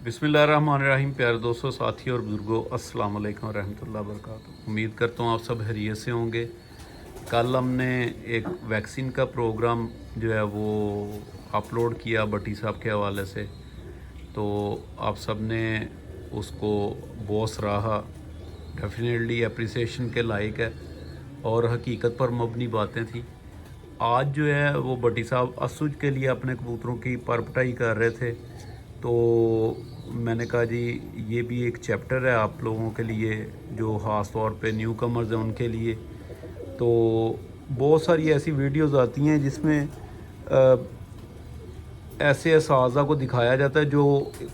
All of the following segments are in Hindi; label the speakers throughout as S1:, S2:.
S1: बिस्मिल्लाहिर्रहमानिर्रहीम। प्यारे दोस्तों, साथियों और बुजुर्गों, अस्सलाम वालेकुम रहमतुल्लाहि व बरकातुहू। उम्मीद करता हूँ आप सब खैरियत से होंगे। कल हमने एक वैक्सीन का प्रोग्राम जो है वो अपलोड किया भट्टी साहब के हवाले से, तो आप सब ने उसको बहुत सराहा। डेफिनेटली अप्रिसिएशन के लायक है और हकीकत पर मबनी बातें थी। आज जो है वो भट्टी साहब असुज के लिए अपने कबूतरों की परपटाई कर रहे थे, तो मैंने कहा जी ये भी एक चैप्टर है आप लोगों के लिए जो ख़ास तौर पे न्यू कमर्स हैं उनके लिए। तो बहुत सारी ऐसी वीडियोस आती हैं जिसमें ऐसे असाज़ा को दिखाया जाता है जो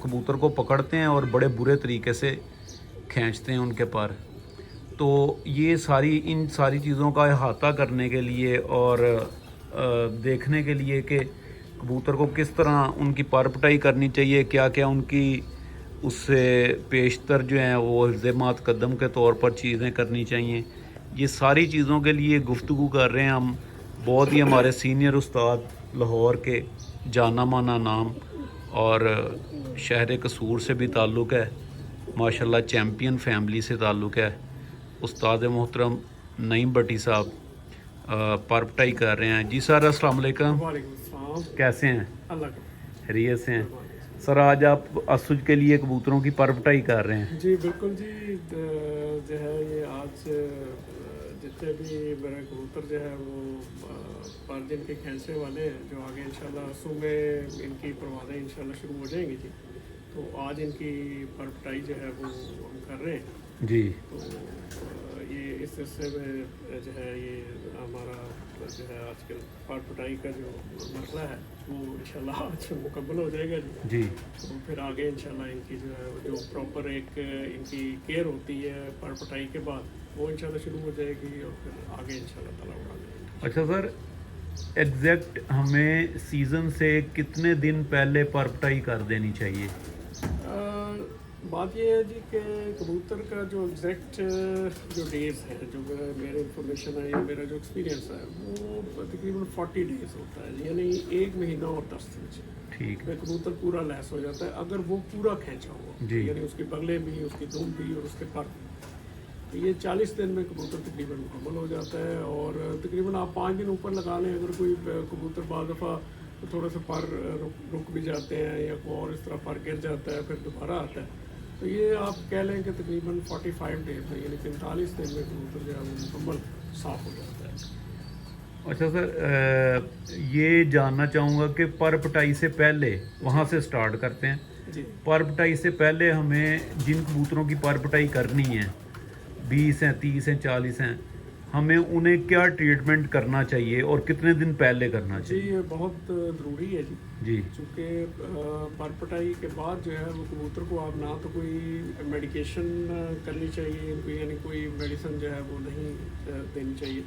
S1: कबूतर को पकड़ते हैं और बड़े बुरे तरीके से खींचते हैं उनके पर। तो ये सारी इन सारी चीज़ों का अहाता करने के लिए और देखने के लिए कि कबूतर को किस तरह उनकी परपटाई करनी चाहिए, क्या क्या उनकी उससे पेशतर जो हैं वो हिफ़्ज़-ए-मात कदम के तौर पर चीज़ें करनी चाहिए, ये सारी चीज़ों के लिए गुफ्तगू कर रहे हैं हम। बहुत ही हमारे सीनियर उस्ताद लाहौर के जाना माना नाम और शहर कसूर से भी ताल्लुक़ है, माशाल्लाह चैम्पियन फैमिली से ताल्लुक़ है। उस्ताद मोहतरम नईम भट्टी साहब परपटाई कर रहे हैं। जी सर, अस्सलाम वालेकुम।
S2: वालेकुम अस्सलाम।
S1: कैसे हैं?
S2: अल्लाह का
S1: खैरियत से हैं?
S2: शुक्र।
S1: सर आज आप असुज के लिए कबूतरों की परपटाई कर रहे हैं।
S2: जी बिल्कुल जी। जो है ये आज जितने भी मेरे कबूतर जो है वो पर दिन के खेलने वाले हैं, जो आगे इंशाल्लाह सुबह इनकी परवाज़ें इंशाल्लाह शुरू हो जाएंगी जी। तो आज इनकी परपटाई जो है वो हम कर रहे हैं
S1: जी
S2: तो ये इस सिलसिले में जो है ये हमारा जो है आजकल परपटाई का जो मसला है वो इंशाल्लाह आज मुकम्मल हो जाएगा जी।
S1: जी
S2: तो फिर आगे इंशाल्लाह इनकी जो है जो प्रॉपर एक इनकी केयर होती है परपटाई के बाद वो इंशाल्लाह शुरू हो जाएगी और फिर आगे इंशाल्लाह ताला उड़ा देंगे।
S1: अच्छा सर, एग्जैक्ट हमें सीज़न से कितने दिन पहले परपटाई कर देनी चाहिए?
S2: बात यह है जी कि कबूतर का जो एग्जैक्ट जो डेज है, जो मेरे इंफॉर्मेशन है या मेरा जो एक्सपीरियंस है वो तकरीबन 40 डेज होता है, यानी 1 महीना और 10 दिन
S1: ठीक
S2: में कबूतर पूरा लैस हो जाता है अगर वो पूरा खींचा हुआ,
S1: जी।
S2: यानी उसके बगले भी, उसकी दुम भी और उसके पर भी। तो ये 40 दिन में कबूतर तकरीबन मुकम्मल हो जाता है और तकरीबन आप 5 दिन ऊपर लगा लें। अगर कोई कबूतर बाद दफ़ा तो थोड़ा सा पर रुक भी जाते हैं या कोई और इस तरह पर गिर जाता है फिर दोबारा आता है, तो ये आप कह लें कि तकरीबन 45 डेज में यानी 45 दिन में कबूतर जो है वो मुकम्मल साफ़ हो जाता है।
S1: अच्छा सर, ये जानना चाहूँगा कि परपटाई से पहले वहाँ से स्टार्ट करते हैं।
S2: जी
S1: परपटाई से पहले हमें जिन कबूतरों की परपटाई करनी है, 20 हैं, 30 हैं, 40 हैं, हमें उन्हें क्या ट्रीटमेंट करना चाहिए और कितने दिन पहले करना
S2: जी
S1: चाहिए?
S2: ये बहुत ज़रूरी है जी।
S1: जी
S2: चूँकि परपटाई के बाद जो है वो कबूतर को आप ना तो कोई मेडिकेशन करनी चाहिए इनको, यानी कोई मेडिसिन जो है वो नहीं देनी चाहिए,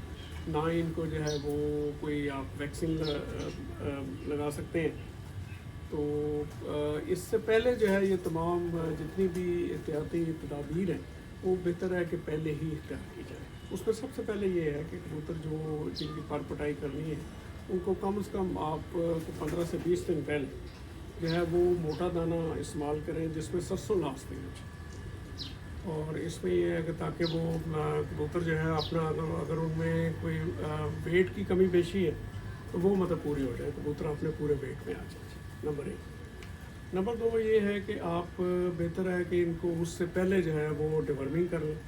S2: ना ही इनको जो है वो कोई आप वैक्सीन लगा सकते हैं। तो इससे पहले जो है ये तमाम जितनी भी एहतियाती तदाबीर हैं वो बेहतर है कि पहले ही इख्तियार की जाए। उसमें सबसे पहले ये है कि कबूतर जो जिनकी परपटाई करनी है उनको कम से कम आप 15 से 20 दिन पहले जो है वो मोटा दाना इस्तेमाल करें जिसमें सरसों नाश्ते हो। और इसमें यह है कि ताकि वो कबूतर जो है अपना अगर उनमें कोई वेट की कमी पेशी है तो वो मतलब पूरी हो जाए, कबूतर अपने पूरे वेट में आ जाए। नंबर 1। नंबर 2 ये है कि आप बेहतर है कि इनको उससे पहले जो है वो डिवर्मिंग कर लें,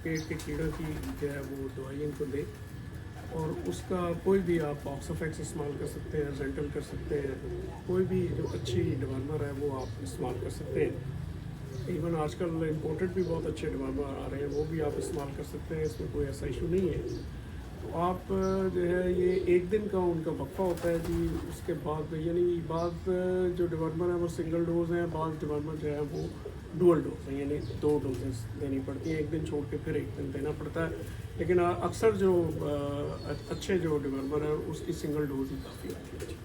S2: पेट के कीड़ों की जो है वो दवाई इनको दें और उसका कोई भी आप ऑक्सोफेक्स इस्तेमाल कर सकते हैं, जेंटल कर सकते हैं, कोई भी जो अच्छी डिवर्मर है वो आप इस्तेमाल कर सकते हैं। इवन आजकल इम्पोर्टेड भी बहुत अच्छे डिवर्मर आ रहे हैं, वो भी आप इस्तेमाल कर सकते हैं, इसमें कोई ऐसा इशू नहीं है। तो आप जो है ये 1 दिन का उनका वक्फा होता है जी। उसके बाद यानी बाद जो डिवर्मर है वो सिंगल डोज हैं, बाद डिवर्मर जो है वो डुअल डोज है, यानी 2 डोजेस देनी पड़ती हैं, 1 दिन छोड़ के फिर 1 दिन देना पड़ता है। लेकिन अक्सर जो अच्छे जो डिवर्मर है उसकी सिंगल डोज ही काफ़ी होती है।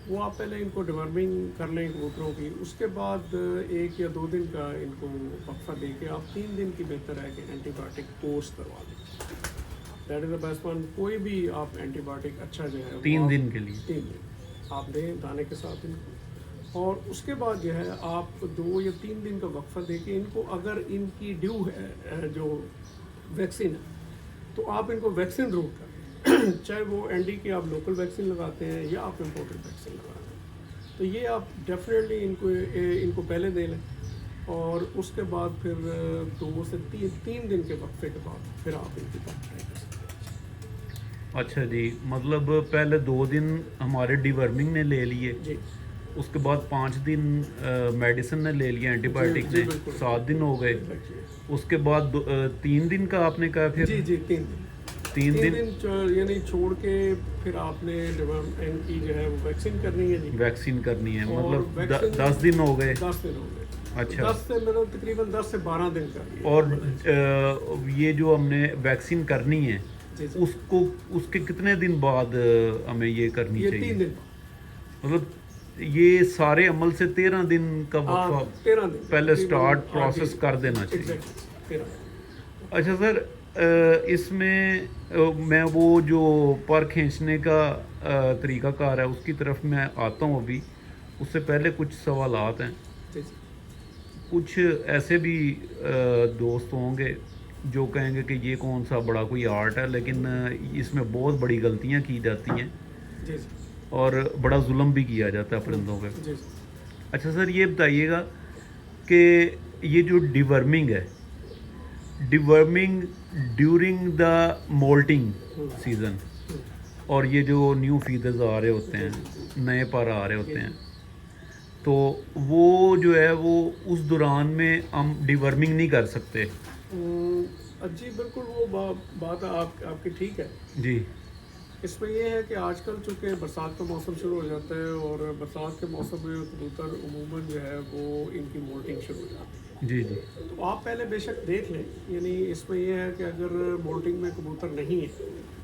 S2: वो आप पहले इनको डिवर्मिंग कर लें कबूतरों की, उसके बाद 1 या 2 दिन का इनको वक्फा दे के आप 3 दिन की बेहतर है कि एंटीबायोटिक कोर्स करवा दें। That is the best one. कोई भी आप एंटीबायोटिक अच्छा जो है
S1: 3 दिन के लिए?
S2: 3 दिन आप दें दाने के साथ इनको। और उसके बाद जो है आप 2 या 3 दिन का वक्फा देके इनको, अगर इनकी ड्यू है जो वैक्सीन है, तो आप इनको वैक्सीन रूट करें चाहे वो एनडी की आप लोकल वैक्सीन लगाते हैं या आप इम्पोर्टेड वैक्सीन लगा रहे हैं, तो ये आप डेफिनेटली इनको पहले दे लें, और उसके बाद फिर 2 से 3 दिन के वक्फे के बाद फिर आप इनकी बात ट्राई कर सकते हैं।
S1: अच्छा जी, मतलब पहले 2 दिन हमारे डिवर्मिंग ने ले लिए,
S2: जी
S1: उसके बाद 5 दिन मेडिसिन ने ले लिया, एंटीबायोटिक
S2: जी,
S1: ने,
S2: बिल्कुल।
S1: 7 दिन हो गए।
S2: Exactly।
S1: उसके बाद 3 दिन का आपने कहा, फिर
S2: जी जी 3 दिन
S1: 3 दिन
S2: यानी छोड़ के फिर आपने डिवर्मिंग की जो है वो वैक्सीन करनी है जी,
S1: वैक्सीन करनी है,
S2: और
S1: मतलब
S2: वैक्सीन
S1: 10 दिन हो गए।
S2: 10 दिन हो गए।
S1: अच्छा।
S2: 10 से मतलब तकरीबन 10 से 12 दिन का ये
S1: और ये जो हमने वैक्सीन करनी है,
S2: जी जी,
S1: उसको उसके कितने दिन बाद हमें ये करनी
S2: ये
S1: चाहिए?
S2: 3 दिन
S1: मतलब ये सारे अमल से 13 दिन का
S2: हाँ,
S1: वक्फा
S2: 13 दिन
S1: पहले
S2: तकरीबन,
S1: स्टार्ट
S2: हाँ,
S1: प्रोसेस
S2: जी,
S1: कर देना चाहिए।
S2: एग्जैक्टली 13 दिन।
S1: अच्छा सर, इसमें मैं वो जो पर खींचने का तरीक़ाकार है उसकी तरफ मैं आता हूँ अभी, उससे पहले कुछ सवालात हैं।
S2: जी जी
S1: कुछ ऐसे भी दोस्त होंगे जो कहेंगे कि ये कौन सा बड़ा कोई आर्ट है, लेकिन इसमें बहुत बड़ी गलतियाँ की जाती हैं
S2: जी जी
S1: और बड़ा जुल्म भी किया जाता है परिंदों पे।
S2: जी जी।
S1: अच्छा सर, ये बताइएगा कि ये जो डिवर्मिंग है, deworming during the moulting season, और ये जो न्यू फीदर्स आ रहे होते हैं, नए पर आ रहे होते हैं, तो वो जो है वो उस दौरान में हम डिवर्मिंग नहीं कर सकते?
S2: जी बिल्कुल, वो बात आपकी ठीक है।
S1: जी
S2: इसमें ये है कि आजकल चूँकि बरसात का मौसम शुरू हो जाता है, और बरसात के मौसम में कबूतर उमूमन जो है वो इनकी मोल्टिंग शुरू हो जाती है।
S1: जी जी
S2: तो आप पहले बेशक देख लें, यानी इसमें यह है कि अगर मोल्टिंग में कबूतर नहीं है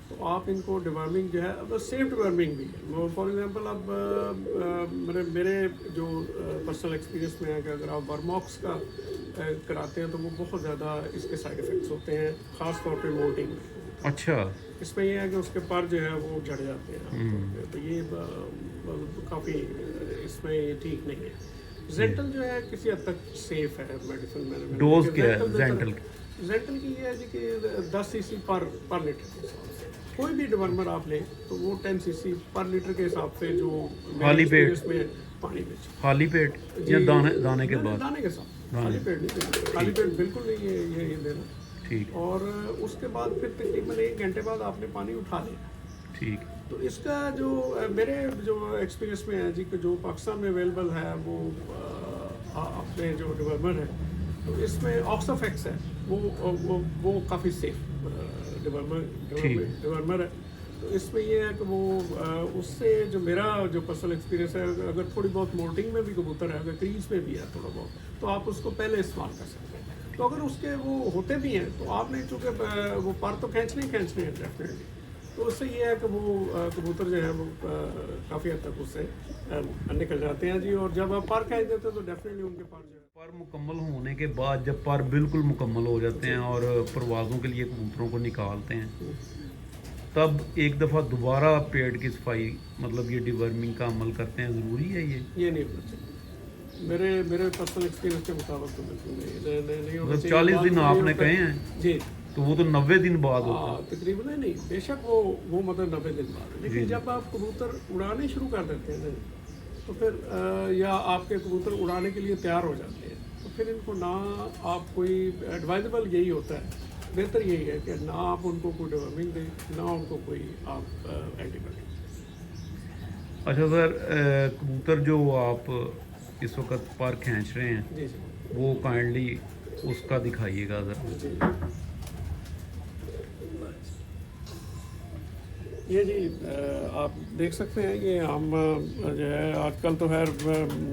S2: तो आप इनको डिवर्मिंग जो है, अब सेफ डिवर्मिंग भी है। फॉर एग्जांपल अब मेरे जो पर्सनल एक्सपीरियंस में है कि अगर आप वर्मॉक्स का कराते हैं तो वो बहुत ज़्यादा इसके साइड इफ़ेक्ट्स होते हैं, ख़ास तौर पे मोल्टिंग में।
S1: अच्छा।
S2: इसमें यह है कि उसके पर जो है वो झड़ जाते हैं आमतौर पे, तो ये काफ़ी इसमें ये ठीक नहीं है। जेंटल जो है किसी हद तक सेफ है मेडिसिन में।
S1: डोज क्या है जेंटल?
S2: जेंटल की ये है जी कि 10 सीसी पर लीटर के हिसाब से कोई भी डिवर्मर आप लें तो वो 10 सीसी पर लीटर के हिसाब से जो
S1: खाली पेट
S2: में पानी में
S1: खाली पेट या दाने के बाद?
S2: दाने के साथ, खाली पेट नहीं देना, खाली पेट बिल्कुल नहीं ये देना।
S1: ठीक।
S2: और उसके बाद फिर तकरीबन 1 घंटे बाद आपने पानी उठा लिया।
S1: ठीक।
S2: तो इसका जो मेरे जो एक्सपीरियंस में है जी कि जो पाकिस्तान में अवेलेबल है वो अपने जो डिवर्मर है, तो इसमें ऑक्साफेक्स है, वो काफ़ी सेफ डिवर्मर है। तो इसमें ये है कि वो उससे जो मेरा जो पर्सनल एक्सपीरियंस है, अगर थोड़ी बहुत मोल्टिंग में भी कबूतर है, अगर क्रीज में भी है थोड़ा बहुत, तो आप उसको पहले इस्तेमाल कर सकते हैं। तो अगर उसके वो होते भी हैं तो आपने चूँकि वो पर तो खींचने हैं डेफिनेटली, तो उससे ये है कि वो कबूतर जो है वो काफ़ी हद तक उससे निकल जाते हैं जी। और जब आप पर खींच देते हैं तो डेफिनेटली उनके पर जो है
S1: पर मुकम्मल होने के बाद, जब पर बिल्कुल मुकम्मल हो जाते हैं और परवाज़ों के लिए कबूतरों को निकालते हैं, तब एक दफ़ा दोबारा पेट की सफाई, मतलब ये डिवर्मिंग का अमल करते हैं, ज़रूरी है ये
S2: नहीं होना चाहिए। मेरे पर्सनल एक्सपीरियंस के मुताबिक तो बिल्कुल नहीं होना
S1: मतलब
S2: चाहिए।
S1: 40 दिन आपने कहे हैं
S2: जी,
S1: तो वो तो 90 दिन बाद होता है।
S2: तकरीबन नहीं, बेशक वो मतलब 90 दिन बाद है। लेकिन जब आप कबूतर उड़ाने शुरू कर देते हैं तो फिर या आपके कबूतर उड़ाने के लिए तैयार हो जाते हैं, तो फिर इनको ना आप कोई एडवाइजेबल यही होता है, बेहतर यही है कि ना आप उनको कोई डिवर्मिंग दें, ना उनको कोई आप एंटीबायोटिक।
S1: अच्छा सर, कबूतर जो आप इस वक्त पर खींच रहे हैं,
S2: जी जी
S1: वो काइंडली उसका दिखाइएगा ज़रा।
S2: जी। ये जी आप देख सकते हैं, ये हम जो है आजकल तो है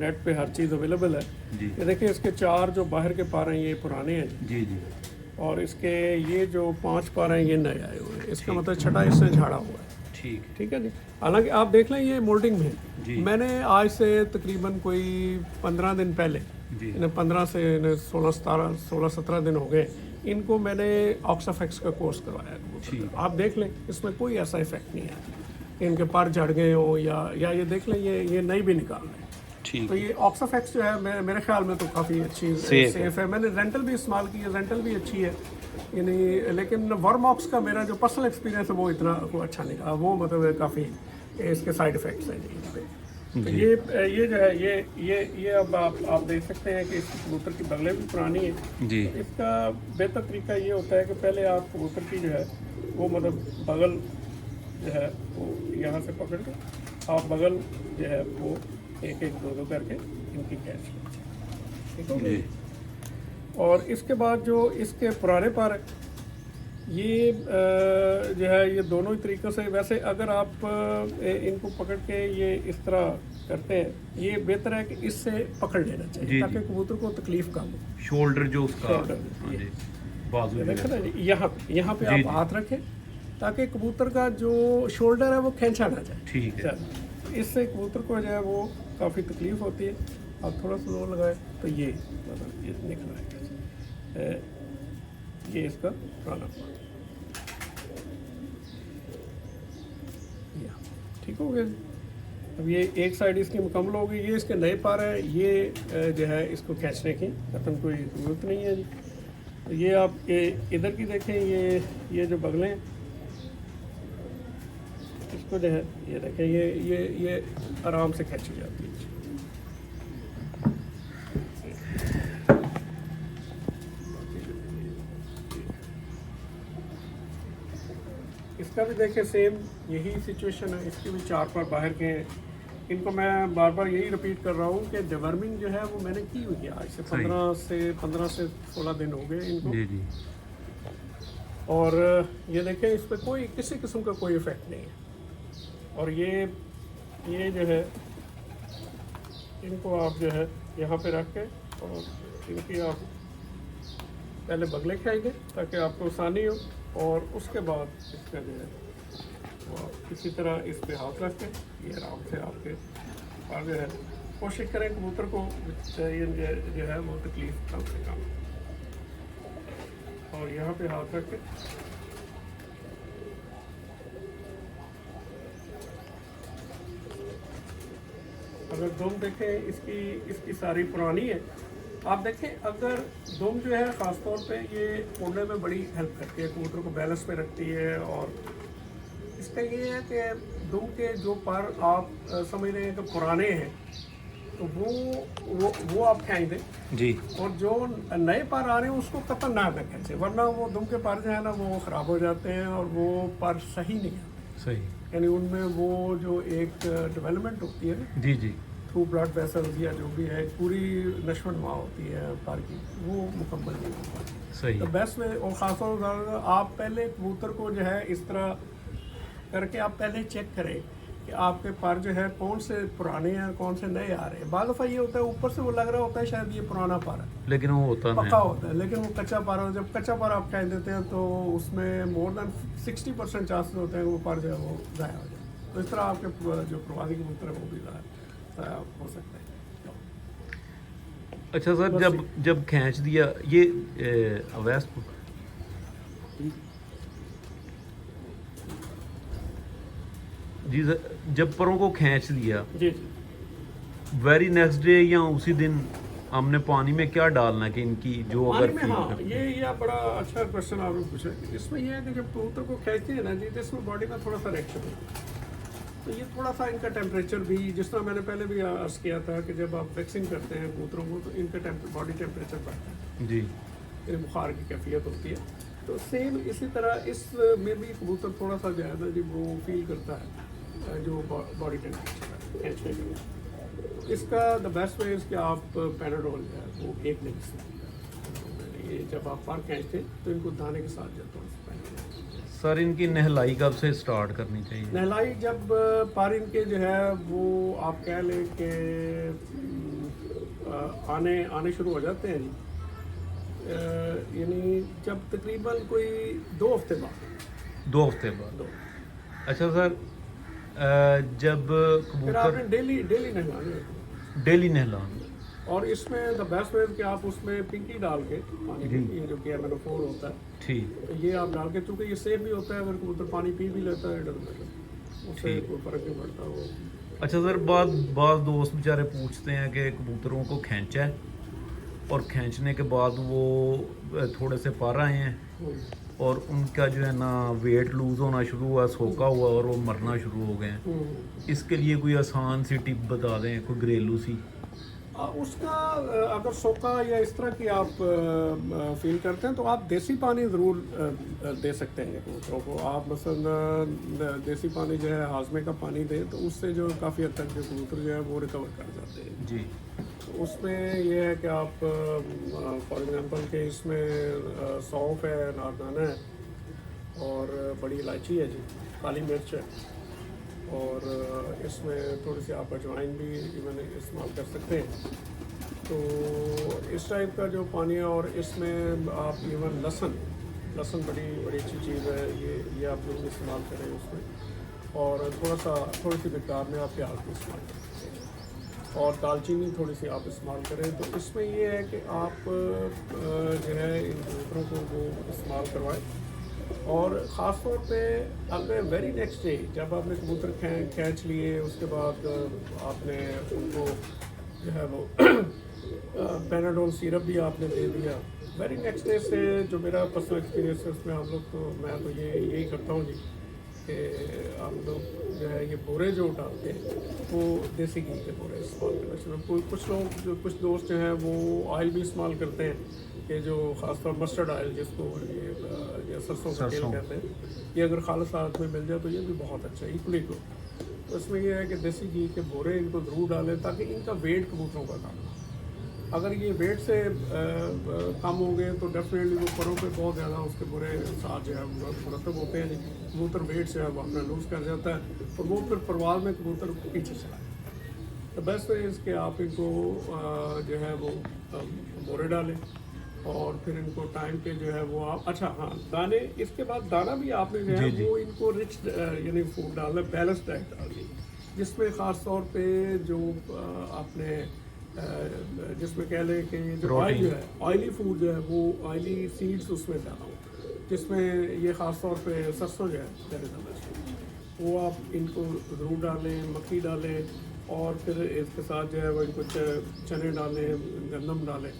S2: नेट पे हर चीज़ अवेलेबल है
S1: जी
S2: ये देखिए, इसके 4 जो बाहर के पार हैं ये पुराने हैं
S1: जी जी।
S2: और इसके ये जो 5 पार हैं ये नए आए हुए हैं। इसका मतलब छठा इससे झाड़ा हुआ है। ठीक है जी। हालांकि आप देख लें ये मोल्डिंग में
S1: जी।
S2: मैंने आज से तकरीबन कोई 15 दिन पहले, इन्हें 15 से 16-17 दिन हो गए, इनको मैंने ऑक्साफेक्स का कोर्स करवाया कबूतर। आप देख लें इसमें कोई ऐसा इफेक्ट नहीं है कि इनके पर झड़ गए हो या ये देख लें ये नई भी निकाल लें।
S1: ठीक
S2: तो ये ऑक्साफेक्स जो है मेरे ख्याल में तो काफ़ी अच्छी
S1: Safe
S2: सेफ है। मैंने रेंटल भी इस्तेमाल की है, रेंटल भी अच्छी है यानी, लेकिन वर्मॉक्स का मेरा जो पर्सनल एक्सपीरियंस है वो इतना को अच्छा नहीं रहा। वो मतलब काफ़ी इसके साइड इफ़ेक्ट्स हैं जी यहाँ पे। तो ये जो है ये अब आप देख सकते हैं कि इस कबूतर की बगलें भी पुरानी है
S1: जी।
S2: इसका बेहतर तरीका ये होता है कि पहले आप कबूतर की जो है वो मतलब बगल जो है वो यहाँ से पकड़ के आप बगल जो है वो एक एक दो करके इनकी कैच लीजिए, ठीक हो गया। और इसके बाद जो इसके पुराने पर ये जो है ये दोनों ही तरीक़ों से, वैसे अगर आप इनको पकड़ के ये इस तरह करते हैं, ये बेहतर है कि इससे पकड़ लेना चाहिए ताकि कबूतर को तकलीफ कम हो।
S1: शोल्डर जो उसका
S2: शोल्डर
S1: बाजू
S2: देखो ना, यहाँ पे आप हाथ रखें ताकि कबूतर का जो शोल्डर है वो खींचा ना जाए।
S1: ठीक है।
S2: इससे कबूतर को जो है वो काफ़ी तकलीफ होती है। आप थोड़ा सा जोर लगाए तो ये मतलब ये निकल आएगा। ये इसका पुराना ठीक हो गया। अब ये एक साइड इसकी मुकम्मल हो गई। ये इसके नए पार है, ये जो है इसको खींचने की खत्म कोई ज़रूरत नहीं है जी। तो ये आप इधर की देखें, ये जो बगलें हैं इसको जो है ये देखें, ये आराम से खींची जाती है। इसका भी देखें सेम यही सिचुएशन है। इसके भी चार पर बाहर के हैं। इनको मैं बार बार यही रिपीट कर रहा हूँ कि डिवर्मिंग जो है वो मैंने की हुई है। आज से 15 से 16 दिन हो गए इनको
S1: जी।
S2: और ये देखें इस पर कोई किसी किस्म का कोई इफेक्ट नहीं है। और ये जो है इनको आप जो है यहाँ पे रख के और इनकी आप पहले बगले खाएंगे ताकि आपको आसानी हो, और उसके बाद इसका जो है वो आप इसी तरह इस पे हाथ रख के ये आराम से आपके आगे है। कोशिश करें कबूतर को ये जो है वो तकलीफ कम से कम, और यहाँ पे हाथ रख के अगर दुम देखें इसकी सारी पुरानी है। आप देखें अगर दुम जो है ख़ास तौर पे ये उड़ने में बड़ी हेल्प करती है, कबूतर को बैलेंस पे रखती है। और इसका ये है कि दुम के जो पर आप समझ रहे हैं कि पुराने हैं तो वो आप खींच दें जी, और जो नए पर आ रहे हैं उसको कतई ना खींचे, वरना वो दुम के पर जो है ना वो ख़राब हो जाते हैं और वो पर सही नहीं आते। सही यानी उनमें वो जो एक डेवलपमेंट होती है ना जी थ्रू ब्लड वेसल्स या जो भी है पूरी नशोनुमा होती है पर की, वो मुकम्मल नहीं हो पाती। सही तो बेस्ट में और ख़ासतौर पर आप पहले कबूतर को जो है इस तरह करके आप पहले चेक करें कि आपके पर जो है कौन से पुराने हैं कौन से नए आ रहे हैं। बाद दफ़ा ये होता है ऊपर से वो लग रहा होता है शायद ये पुराना पर है, लेकिन वो होता नहीं, पक्का होता है, लेकिन वो कच्चा पर है। जब कच्चा पर आप कह देते हैं तो उसमें मोर देन 60% चांसेस होते हैं वो पर जो है वो ज़ाया हो जाए। तो इस तरह आपके जो प्रवासी कबूतर है वो भी ज़ाया हो सकता है।
S1: अच्छा सर, जब खींच दिया ये अवैस जी सर, जब परों को खींच दिया
S2: जी
S1: वेरी नेक्स्ट डे या उसी दिन हमने पानी में क्या डालना कि इनकी जो अगर
S2: में, हाँ ये बड़ा अच्छा क्वेश्चन आपने पूछा। इसमें यह है कि जब कबूतर को खींचते हैं ना जी तो इसमें बॉडी में थोड़ा सा रिएक्शन है। तो ये थोड़ा सा इनका टेम्परेचर भी, जिस तरह मैंने पहले भी अर्ज किया था कि जब आप वैक्सीन करते हैं कबूतरों को तो इनका बॉडी टेम्परेचर बढ़ता है जी, ये बुखार की कैफियत होती है। तो सेम इसी तरह इस में भी कबूतर थोड़ा सा ज़्यादा जी वो फील करता है जो बॉडी टेम्परेचर खींचने के लिए। इसका द बेस्ट वे इसके आप पैराडोल जो है वो एक दिन से ये जब आप पार खींचते तो इनको दाने के साथ जाता हूँ।
S1: सर इनकी नहलाई कब से स्टार्ट करनी चाहिए?
S2: नहलाई जब पार इनके जो है वो आप कह लें कि आने शुरू हो जाते हैं जी, यानी जब तकरीबन कोई 2 हफ्ते बाद
S1: 2 हफ्ते बाद। अच्छा सर, जब कबूतर डेली नहलाना
S2: और इसमें द बेस्ट वे कि आप उसमें पिंकी डाल के पानी ये जो कि मेनोफोर होता है ठीक, तो ये आप डाल के, चूँकि ये सेफ भी होता है, अगर कबूतर पानी पी भी लेता है उससे कोई फ़र्क नहीं पड़ता। वो
S1: अच्छा सर, बाद दोस्त बेचारे पूछते हैं कि कबूतरों को खींचा है और खींचने के बाद वो थोड़े से पर आए हैं और उनका जो है ना वेट लूज़ होना शुरू हुआ, सोखा हुआ और वो मरना शुरू हो गए हैं। इसके लिए कोई आसान सी टिप बता दें, कोई घरेलू सी।
S2: उसका अगर सोका या इस तरह की आप फील करते हैं तो आप देसी पानी ज़रूर दे सकते हैं कबूतरों को। आप मसलन देसी पानी जो है हाजमे का पानी दें तो उससे जो काफ़ी हद तक जो कबूतर जो है वो रिकवर कर जाते हैं
S1: जी।
S2: तो उसमें ये है कि आप फॉर एग्जांपल के इसमें सौंफ है, नारदाना है और बड़ी इलायची है जी, काली मिर्च है और इसमें थोड़ी सी आप अजवाइन भी इवन इस्तेमाल कर सकते हैं। तो इस टाइप का जो पानी है और इसमें आप इवन लहसुन बड़ी बड़ी अच्छी चीज़ है, ये आप लोग इस्तेमाल करें उसमें। और थोड़ी सी मिकदार में आप प्याज भी इस्तेमाल कर सकते हैं और दालचीनी थोड़ी सी आप इस्तेमाल करें। तो इसमें ये है कि आप जो है इन कबूतरों को वो इस्तेमाल करवाएं और ख़ास तौर पे अगर वेरी नेक्स्ट डे जब आपने कबूतर खींच लिए उसके बाद आपने उनको जो है वो पैनाडोल सिरप भी आपने दे दिया। वेरी नेक्स्ट डे से जो मेरा पर्सनल एक्सपीरियंस है उसमें हम लोग तो मैं तो यही करता हूँ जी कि हम लोग जो है ये बोरे जो डालते हैं वो देसी घी के बोरे इस्तेमाल करना चाहिए। कुछ दोस्त जो हैं वो ऑयल भी इस्तेमाल करते हैं कि जो ख़ासतौर मस्टर्ड ऑयल जिसको ये सरसों का तेल कहते हैं, ये अगर खालिस हालत में मिल जाए तो ये भी बहुत अच्छा है, इक्वली गुड। तो इसमें यह है कि देसी घी के बोरे इनको ज़रूर डालें ताकि इनका वेट कबूतरों का कम हो। अगर ये वेट से कम होंगे तो डेफिनेटली वो परों पे बहुत ज़्यादा उसके बुरे साथ जो है मुरतब होते हैं। कबूतर वेट से अब अपना लूज़ कर जाता है और वो फिर परवाज़ में कबूतर पीछे चला है। तो बेस्ट वे इसके आप इनको जो है वो बोरे डालें और फिर इनको टाइम पे जो है वो आप दाने, इसके बाद दाना भी आपने जो है वो इनको रिच यानी फूड डालना, बैलेंस डाइट डालनी जिसमें ख़ास तौर पे जो आपने जिसमें कह लें कि जो ऑयल जो है ऑयली फूड जो है वो ऑयली सीड्स उसमें ज़्यादा हो, जिसमें ये ख़ास तौर पे सरसों जो है ज़्यादा वो आप इनको ज़रूर डालें, मक्खी डालें और फिर इसके साथ जो है वो इनको चने डालें, गंदम डालें।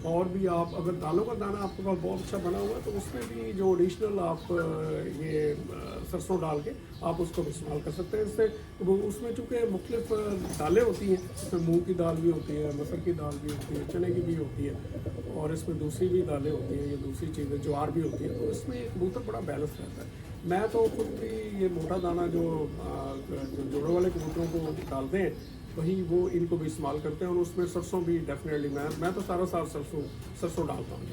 S2: और भी आप अगर दालों का दाना आपके पास बहुत अच्छा बना हुआ है तो उसमें भी जो एडिशनल आप ये सरसों डाल के आप उसको इस्तेमाल कर सकते हैं। इससे वो उसमें चूँकि मुख्तलिफ दालें होती हैं, इसमें मूंग की दाल भी होती है, मटर की दाल भी होती है, चने की भी होती है और इसमें दूसरी भी दालें होती हैं, ये दूसरी चीज़ें ज्वार भी होती है। तो इसमें कबूतर बड़ा बैलेंस रहता है। मैं तो खुद भी ये मोटा दाना जो जोड़ों वाले कबूतरों को डालते हैं वही वो इनको भी इस्तेमाल करते हैं और उसमें सरसों भी डेफिनेटली मैं तो सारा साल सरसों डालता हूँ।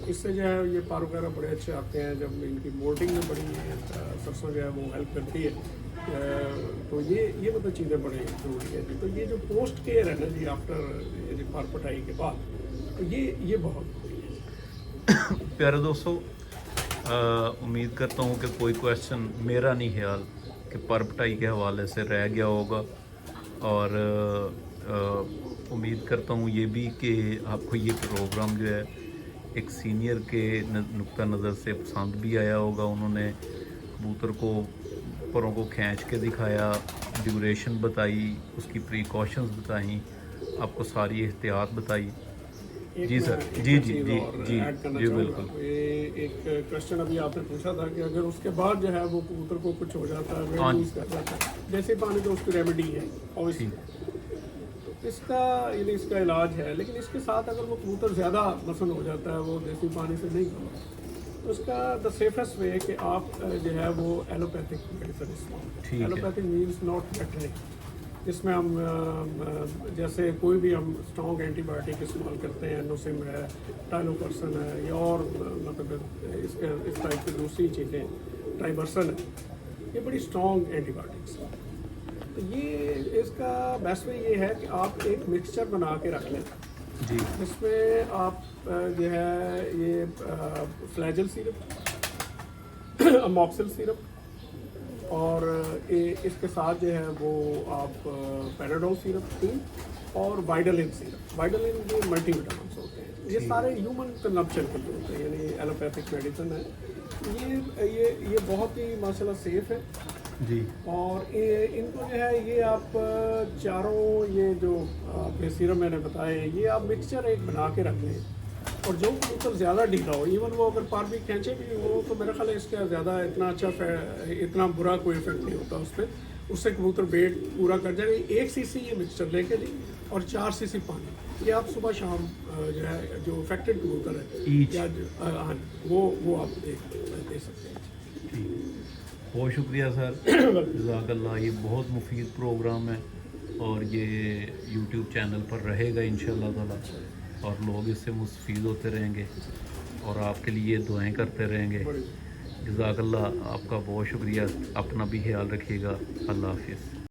S2: तो इससे जो है ये पार वगैरह बड़े अच्छे आते हैं। जब इनकी मोल्टिंग में बड़ी सरसों जो है वो हेल्प करती है। तो ये मतलब चीज़ें बड़ी ज़रूरी है। तो ये जो पोस्ट केयर है ना जी आफ्टर पार पटाई के बाद, तो ये बहुत ज़रूरी है।
S1: प्यारे दोस्तों, उम्मीद करता हूँ कि कोई क्वेश्चन मेरा नहीं ख्याल कि पर पटाई के हवाले से रह गया होगा और उम्मीद करता हूँ ये भी कि आपको ये प्रोग्राम जो है एक सीनियर के नुक्ता नज़र से पसंद भी आया होगा। उन्होंने कबूतर को परों को खींच के दिखाया, ड्यूरेशन बताई, उसकी प्रिकॉशंस बताई, आपको सारी एहतियात बताई। जी सर, जी बिल्कुल।
S2: एक क्वेश्चन अभी आपने पूछा था कि अगर उसके बाद जो है वो कबूतर को कुछ हो जाता है, वेट लूज कर जाता है, जैसे पानी तो उसकी रेमेडी है ऑब्वियसली, इसका इलाज है। लेकिन इसके साथ अगर वो कबूतर ज़्यादा मसन हो जाता है, वो देसी पानी से नहीं कमा, तो उसका द सेफेस्ट वे कि आप जो है वो एलोपैथिक मेडिसिन इस्तेमाल। एलोपैथिक मीन्स नॉट वेटनरी, जिसमें हम जैसे कोई भी हम स्ट्रॉन्ग एंटीबायोटिक इस्तेमाल करते हैं, नोसिम है, टाइलोपर्सन है या और मतलब इस टाइप की दूसरी चीज़ें, ट्राइबर्सन है, ये बड़ी स्ट्रॉन्ग एंटीबायोटिक्स हैं। तो ये इसका बेस्ट वे ये है कि आप एक मिक्सचर बना के रख लें
S1: जी,
S2: जिसमें आप जो है ये फ्लैजल सिरप, अमॉक्सिल सिरप और इसके साथ जो है वो आप पैराडोल सिरप और वाइडालिन सिरप। वाइडालिन के मल्टीविटामिन्स होते हैं, ये सारे ह्यूमन कंजम्पशन के लिए होते हैं, यानी एलोपैथिक मेडिसिन है। ये बहुत ही माशाल्लाह सेफ है
S1: जी
S2: और इनको जो है ये आप चारों ये जो आपने सीरम मैंने बताया है, ये आप मिक्सचर एक बना के रख लें। और जो कबूतर ज़्यादा ढीला हो, इवन वो अगर पार भी खींचे भी वो, तो मेरा ख्याल है इसका ज़्यादा इतना इतना बुरा कोई इफेक्ट नहीं होता उस पर। उससे कबूतर वेट पूरा कर जाएगा। 1 सीसी ये मिक्सचर लेके जी, और 4 सीसी पानी, ये आप सुबह शाम जो है जो अफेक्टेड कबूतर है
S1: Each.
S2: या हाँ, वो आप दे सकते हैं।
S1: ठीक, बहुत शुक्रिया सर, जज़ाकल्लाह। ये बहुत मुफीद प्रोग्राम है और ये यूट्यूब चैनल पर रहेगा इंशाअल्लाह ताला, और लोग इससे मुस्तफ़ीद होते रहेंगे और आपके लिए दुआएं करते रहेंगे। जज़ाकल्लाह, आपका बहुत शुक्रिया। अपना भी ख्याल रखिएगा। अल्लाह हाफिज़।